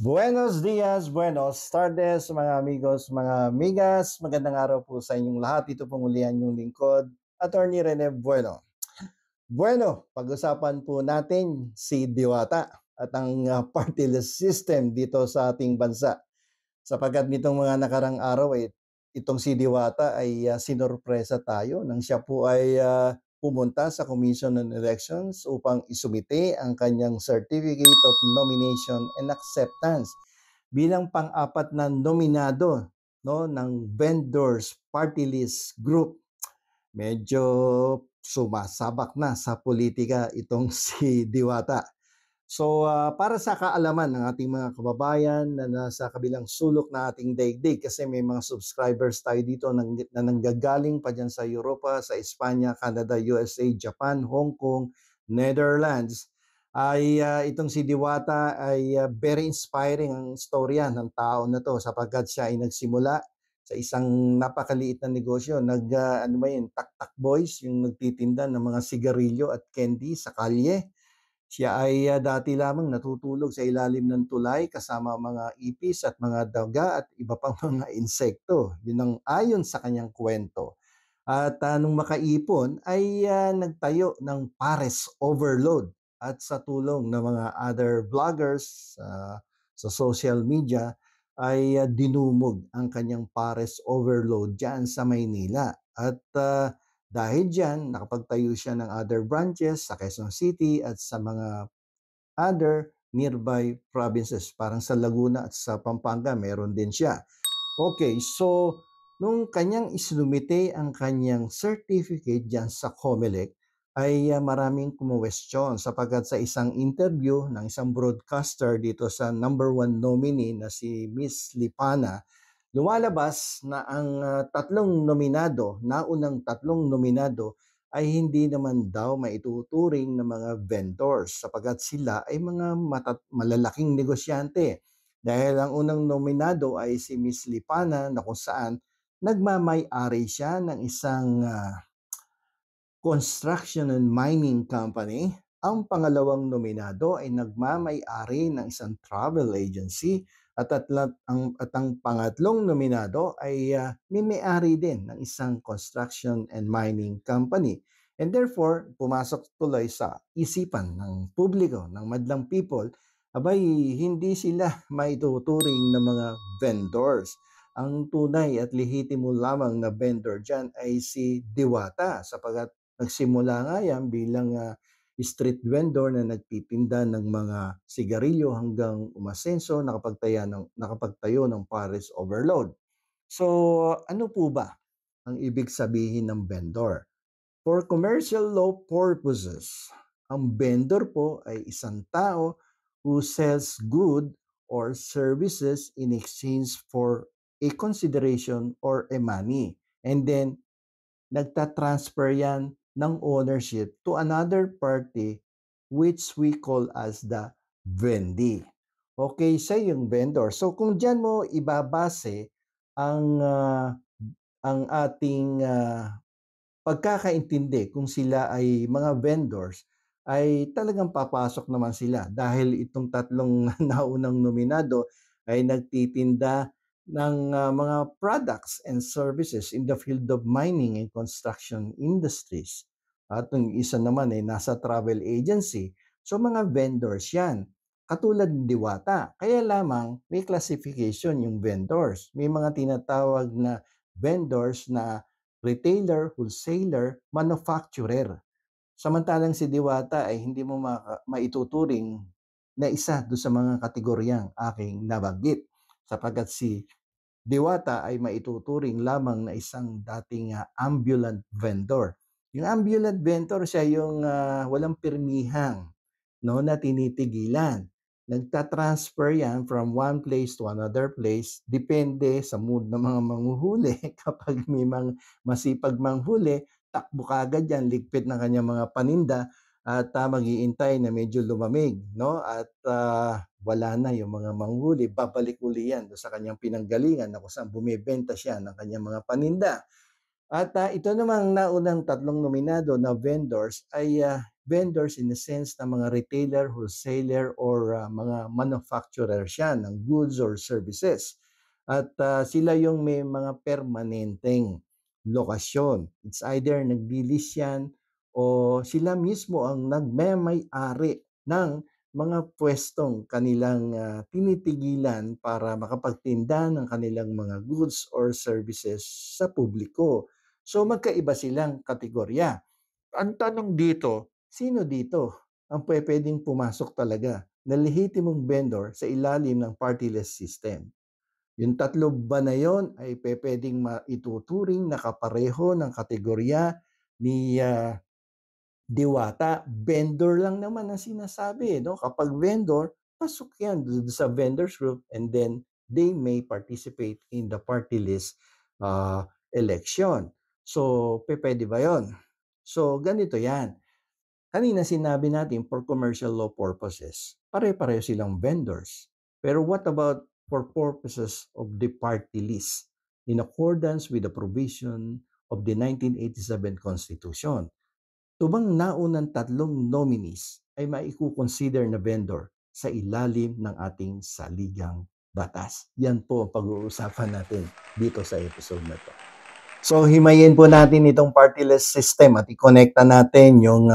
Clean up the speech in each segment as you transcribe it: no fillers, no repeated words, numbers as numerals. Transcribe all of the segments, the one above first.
Buenos dias, buenos tardes mga amigos, mga amigas. Magandang araw po sa inyong lahat. Ito pong uli ang inyong lingkod, Attorney Rene Bueno. Bueno, pag-usapan po natin si Diwata at ang party list system dito sa ating bansa. Sapagkat nitong mga nakarang araw itong si Diwata ay sinorpresa tayo nang siya po ay pumunta sa Commission on Elections upang isumite ang kanyang Certificate of Nomination and Acceptance bilang pang-apat na nominado, no, ng Vendors Party List Group. Medyo sumasabak na sa politika itong si Diwata. So para sa kaalaman ng ating mga kababayan na nasa kabilang sulok na ating daigdig, kasi may mga subscribers tayo dito na nanggagaling pa dyan sa Europa, sa Espanya, Canada, USA, Japan, Hong Kong, Netherlands, ay itong si Diwata ay very inspiring ang storya ng tao na to, sapagkat siya ay nagsimula sa isang napakaliit na negosyo. Ano ba yun, Tak-Tak Boys, yung nagtitinda ng mga sigarilyo at candy sa kalye. Siya ay dati lamang natutulog sa ilalim ng tulay kasama mga ipis at mga daga at iba pang mga insekto. Yun ang ayon sa kanyang kwento. At nung makaipon ay nagtayo ng Pares Overload, at sa tulong ng mga other vloggers sa social media ay dinumog ang kanyang Pares Overload dyan sa Maynila. At dahil dyan, nakapagtayo siya ng other branches sa Quezon City at sa mga other nearby provinces. Parang sa Laguna at sa Pampanga, meron din siya. Okay, so nung kanyang isinumite ang kanyang certificate dyan sa COMELEC, ay maraming kumwestiyon sapagkat sa isang interview ng isang broadcaster dito sa number 1 nominee na si Miss Lipana, lumalabas na ang naunang tatlong nominado ay hindi naman daw maituturing na mga vendors sapagkat sila ay mga malalaking negosyante. Dahil ang unang nominado ay si Miss Lipana na kung saan nagmamay-ari siya ng isang construction and mining company. Ang pangalawang nominado ay nagmamay-ari ng isang travel agency at ang pangatlong nominado ay may-ari din ng isang construction and mining company. And therefore, pumasok tuloy sa isipan ng publiko, ng madlang people, abay hindi sila maituturing na mga vendors. Ang tunay at lehitimo lamang na vendor dyan ay si Diwata, sapagkat nagsimula nga yan bilang street vendor na nagtitinda ng mga sigarilyo hanggang umasenso, nakapagtayo ng Pares Overload. So, ano po ba ang ibig sabihin ng vendor? For commercial law purposes, ang vendor po ay isang tao who sells good or services in exchange for a consideration or a money. And then, nagtatransfer yan ng ownership to another party which we call as the vendee. Okay, siya yung vendor. So kung diyan mo ibabase ang ating pagkakaintindi kung sila ay mga vendors, ay talagang papasok naman sila dahil itong tatlong naunang nominado ay nagtitinda ng mga products and services in the field of mining and construction industries. At yung isa naman ay nasa travel agency. So mga vendors yan. Katulad ng Diwata. Kaya lamang may classification yung vendors. May mga tinatawag na vendors na retailer, wholesaler, manufacturer. Samantalang si Diwata ay hindi mo maituturing na isa doon sa mga kategoryang aking nabanggit, sapagkat si Diwata ay maituturing lamang na isang dating ambulant vendor. Yung ambulant vendor, siya yung walang pirmihang, no, na tinitigilan. Nagtatransfer yan from one place to another place, depende sa mood ng mga manghuhuli. Kapag may masipag manghuli, takbo kagad yan, ligpit ng kanyang mga paninda at mag-iintay na medyo lumamig, no? At wala na yung mga manghuli, babalik uli yan sa kanyang pinanggalingan na kung saan bumibenta siya ng kanyang mga paninda. At ito namang naunang tatlong nominado na vendors ay vendors in the sense na mga retailer, wholesaler, or mga manufacturer siya ng goods or services. At sila yung may mga permanenteng lokasyon. It's either nagdilis yan o sila mismo ang nagmamay-ari ng mga pwestong kanilang tinitigilan para makapagtinda ng kanilang mga goods or services sa publiko. So magkaiba silang kategorya. Ang tanong dito, sino dito ang pwedeng pumasok talaga na lehitimong vendor sa ilalim ng party-list system? Yung tatlo ba na yon ay pwedeng maituturing na kapareho ng kategorya ni Diwata? Vendor lang naman ang sinasabi, no? Kapag vendor, pasok yan sa vendors group and then they may participate in the party list election. So, pwede ba yon? So, ganito yan. Kanina sinabi natin for commercial law purposes, pare-pareho silang vendors. Pero what about for purposes of the party list in accordance with the provision of the 1987 Constitution? Tubang naunang tatlong nominees ay maikukonsider na vendor sa ilalim ng ating saligang batas. Yan po ang pag-uusapan natin dito sa episode na to. So, himayin po natin itong party list system at i-connecta natin yung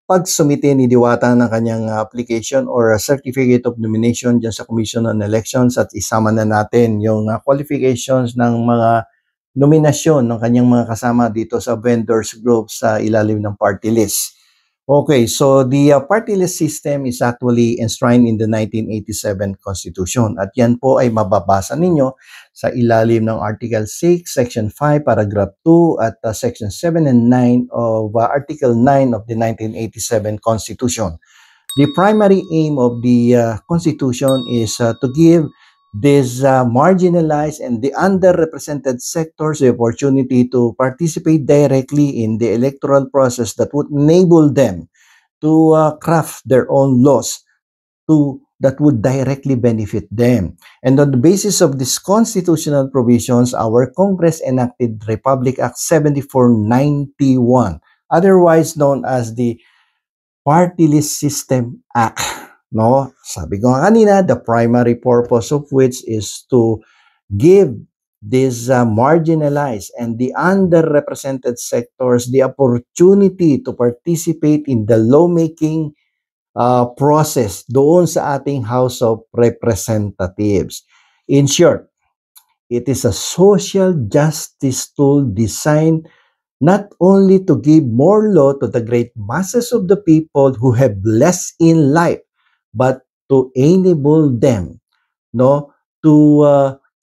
pagsumite ni Diwata ng kanyang application or certificate of nomination dyan sa Commission on Elections at isama na natin yung qualifications ng mga nominasyon ng kanyang mga kasama dito sa vendors group sa ilalim ng party list. Okay, so the party list system is actually enshrined in the 1987 Constitution at yan po ay mababasa ninyo sa ilalim ng Article 6, Section 5, Paragraph 2 at Section 7 and 9 of Article 9 of the 1987 Constitution. The primary aim of the Constitution is to give these marginalized and the underrepresented sectors the opportunity to participate directly in the electoral process that would enable them to craft their own laws that would directly benefit them. And on the basis of these constitutional provisions, our Congress enacted Republic Act 7491, otherwise known as the Party List System Act. No, sabi ko nga kanina, the primary purpose of which is to give these marginalized and the underrepresented sectors the opportunity to participate in the lawmaking process doon sa ating House of Representatives. In short, it is a social justice tool designed not only to give more law to the great masses of the people who have less in life, but to enable them to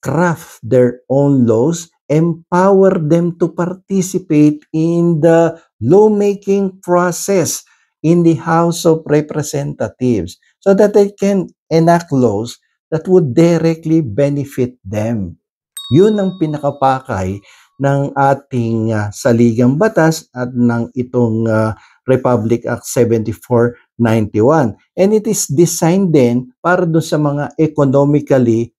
craft their own laws, empower them to participate in the lawmaking process in the House of Representatives so that they can enact laws that would directly benefit them. Yun ang pinakapakay ng ating saligang batas at ng itong Republic Act 7491. And it is designed din para doon sa mga economically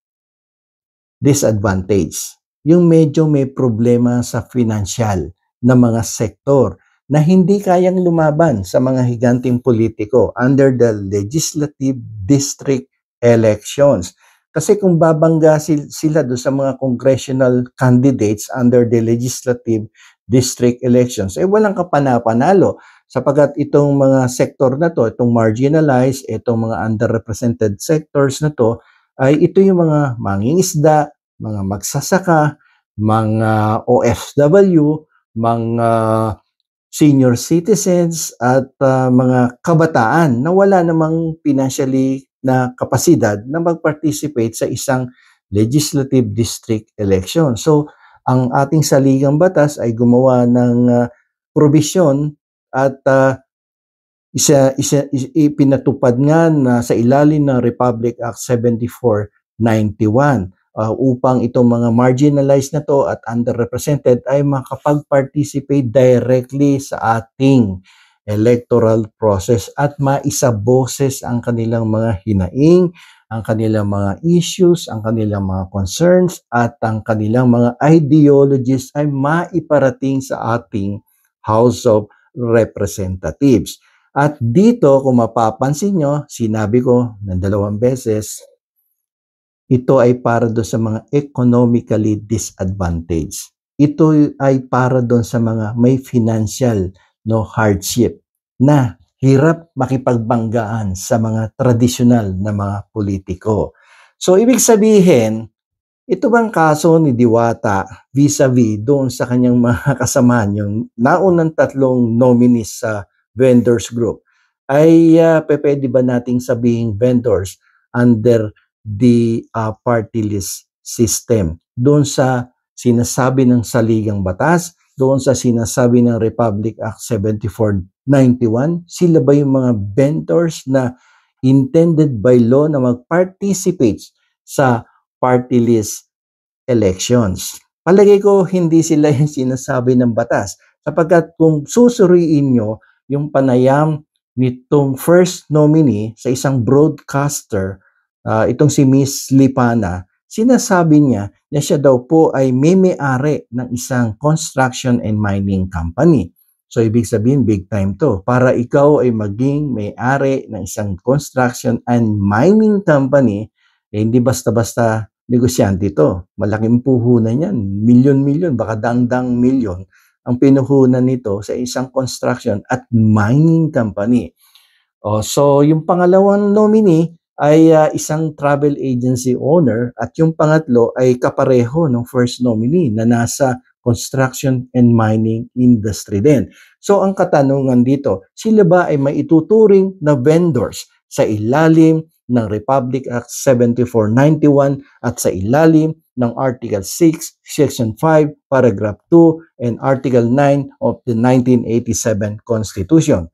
disadvantaged. Yung medyo may problema sa financial na mga sektor na hindi kayang lumaban sa mga higanting politiko under the legislative district elections. Kasi kung babangga sila doon sa mga congressional candidates under the legislative district elections, walang kapana-panalo sapagkat itong mga sektor na to, itong marginalized, itong mga underrepresented sectors na to, ay ito yung mga mangingisda, mga magsasaka, mga OFW, mga senior citizens at mga kabataan na wala namang financially na kapasidad na mag-participate sa isang legislative district election. So, ang ating saligang batas ay gumawa ng provision at ipinatupad nga na sa ilalim ng Republic Act 7491 upang itong mga marginalized na to at underrepresented ay makapag-participate directly sa ating electoral process at maisaboses ang kanilang mga hinaing, ang kanilang mga issues, ang kanilang mga concerns at ang kanilang mga ideologies ay maiparating sa ating House of Representatives. At dito, kung mapapansin nyo, sinabi ko ng 2 beses, ito ay para doon sa mga economically disadvantaged. Ito ay para doon sa mga may financial hardship na hirap makipagbanggaan sa mga tradisyonal na mga politiko. So, ibig sabihin, ito bang kaso ni Diwata vis-a-vis doon sa kanyang mga kasamahan, yung naunang 3 nominees sa vendors group, ay pwede ba nating sabihing vendors under the party list system? Doon sa sinasabi ng saligang batas, doon sa sinasabi ng Republic Act 7491, sila ba yung mga vendors na intended by law na mag-participate sa party list elections? Palagay ko hindi sila yung sinasabi ng batas, sapagkat kung susuriin nyo yung panayam nitong first nominee sa isang broadcaster, itong si Miss Lipana, sinasabi niya na siya daw po ay may-ari ng isang construction and mining company. So, ibig sabihin, big time to. Para ikaw ay maging may-ari ng isang construction and mining company, hindi basta-basta negosyante ito. Malaking puhunan yan. Milyon-milyon, baka dang-dang milyon ang pinuhunan nito sa isang construction at mining company. So, yung pangalawang nominee ay isang travel agency owner at yung pangatlo ay kapareho ng first nominee na nasa construction and mining industry din. So, ang katanungan dito, sila ba ay maituturing na vendors sa ilalim ng Republic Act 7491 at sa ilalim ng Article 6, Section 5, Paragraph 2, and Article 9 of the 1987 Constitution?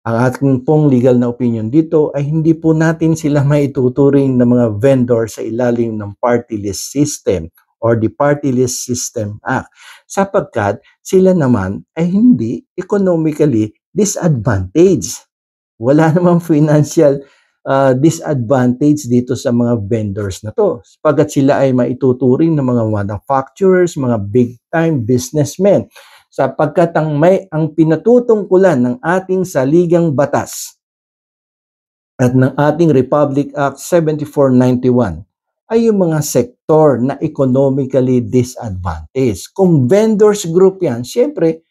Ang ating pong legal na opinion dito ay hindi po natin sila maituturing na mga vendor sa ilalim ng party list system or the Party List System Act, sapagkat sila naman ay hindi economically disadvantaged. Wala namang financial disadvantage dito sa mga vendors na to, sapagkat sila ay maituturing ng mga manufacturers, mga big-time businessmen, sapagkat ang pinatutungkulan ng ating saligang batas at ng ating Republic Act 7491 ay yung mga sektor na economically disadvantaged. Kung vendors group yan, syempre,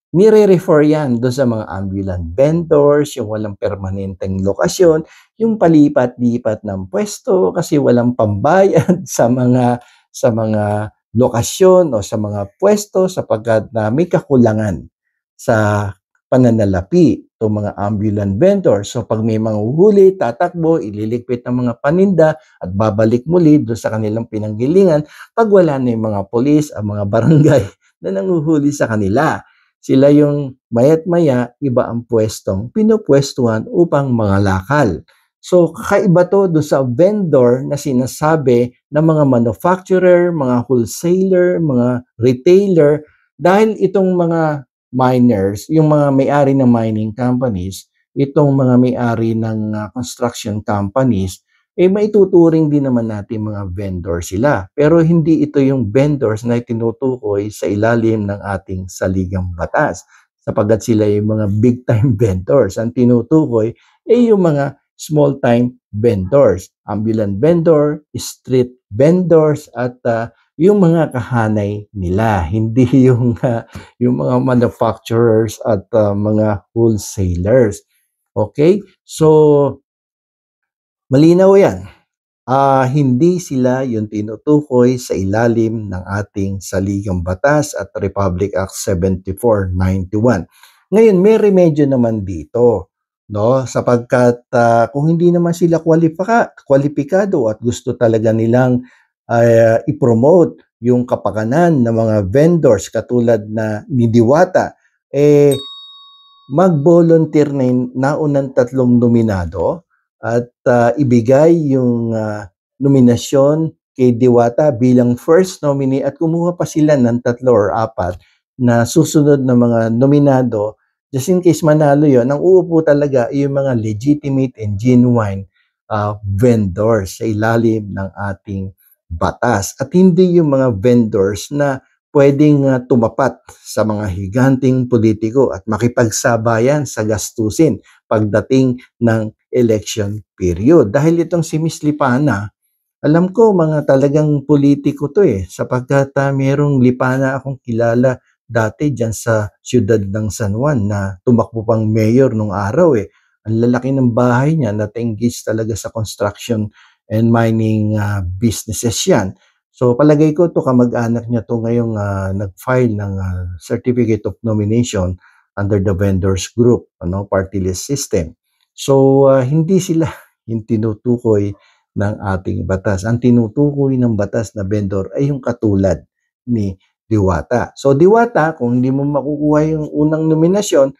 nire-refer yan doon sa mga ambulant vendors, yung walang permanenteng lokasyon, yung palipat-lipat ng pwesto kasi walang pambayad sa mga lokasyon o sa mga pwesto sapagkat may kakulangan sa pananalapi itong mga ambulant vendors. So pag may mga uhuli, tatakbo, ililigpit ng mga paninda at babalik muli doon sa kanilang pinanggilingan pag wala na yung mga polis, ang mga barangay na nanguhuli sa kanila. Sila yung maya't maya, iba ang pwestong pinupwestuhan upang mangalakal. So kakaiba to doon sa vendor na sinasabi ng mga manufacturer, mga wholesaler, mga retailer, dahil itong mga miners, yung mga may-ari ng mining companies, itong mga may-ari ng construction companies, maituturing din naman natin mga vendor sila. Pero hindi ito yung vendors na tinutukoy sa ilalim ng ating saligang batas, sapagkat sila yung mga big-time vendors. Ang tinutukoy ay yung mga small-time vendors, ambulant vendor, street vendors, at yung mga kahanay nila, hindi yung mga manufacturers at mga wholesalers. Okay? So, malinaw yan. Hindi sila yung tinutukoy sa ilalim ng ating saligang batas at Republic Act 7491. Ngayon, may remedyo naman dito, no? Sapagkat kung hindi naman sila kwalipikado at gusto talaga nilang i-promote yung kapakanan ng mga vendors katulad na ni Diwata, mag-volunteer na yung naunang 3 nominado at ibigay yung nominasyon kay Diwata bilang first nominee at kumuha pa sila ng 3 or 4 na susunod na mga nominado. Just in case manalo yon, ang uupo talaga yung mga legitimate and genuine vendors sa ilalim ng ating batas. At hindi yung mga vendors na pwedeng tumapat sa mga higanting politiko at makipagsabayan sa gastusin pagdating ng election period. Dahil itong si Miss Lipana, alam ko mga talagang politiko to sapagkat merong Lipana akong kilala dati dyan sa siyudad ng San Juan na tumakbo pang mayor nung araw Ang lalaki ng bahay niya, nata-engage talaga sa construction and mining businesses yan. So palagay ko to kamag-anak niya to ngayong nag-file ng certificate of nomination under the vendors group, party list system. So hindi sila yung tinutukoy ng ating batas. Ang tinutukoy ng batas na vendor ay yung katulad ni Diwata. So Diwata, kung hindi mo makukuha yung unang nominasyon,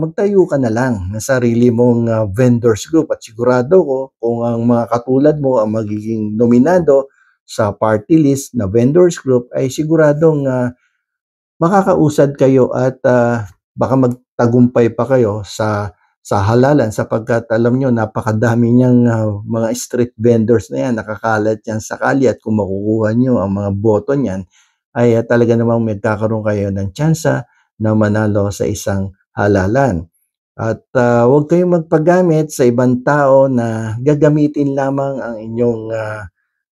magtayo ka na lang ng sarili mong vendors group at sigurado ko kung ang mga katulad mo ang magiging nominado sa party list na vendors group ay siguradong makakausad kayo at baka magtagumpay pa kayo sa halalan sapagkat alam nyo napakadami niyang mga street vendors na yan, nakakalat yan sa kalye at kung makukuha nyo ang mga boto niyan ay talaga namang magkakaroon kayo ng tsansa na manalo sa isang halalan. At huwag kayong magpagamit sa ibang tao na gagamitin lamang ang inyong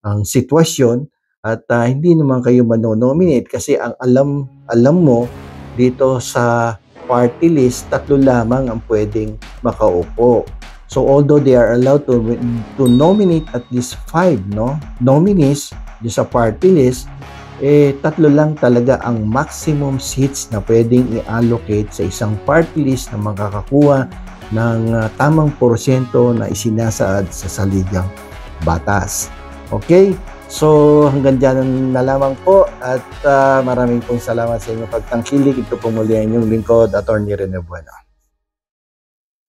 ang sitwasyon at hindi naman kayo manonominate kasi ang alam mo dito sa party list, 3 lamang ang pwedeng makaupo. So although they are allowed to nominate at least 5 nominees sa party list, 3 lang talaga ang maximum seats na pwedeng i-allocate sa isang party list na makakakuha ng tamang porsyento na isinasaad sa saligang batas. Okay? So hanggang dyan na lamang po at maraming pong salamat sa inyong pagtangkilik. Ito po muli ang inyong lingkod, Atty. Rene Bueno.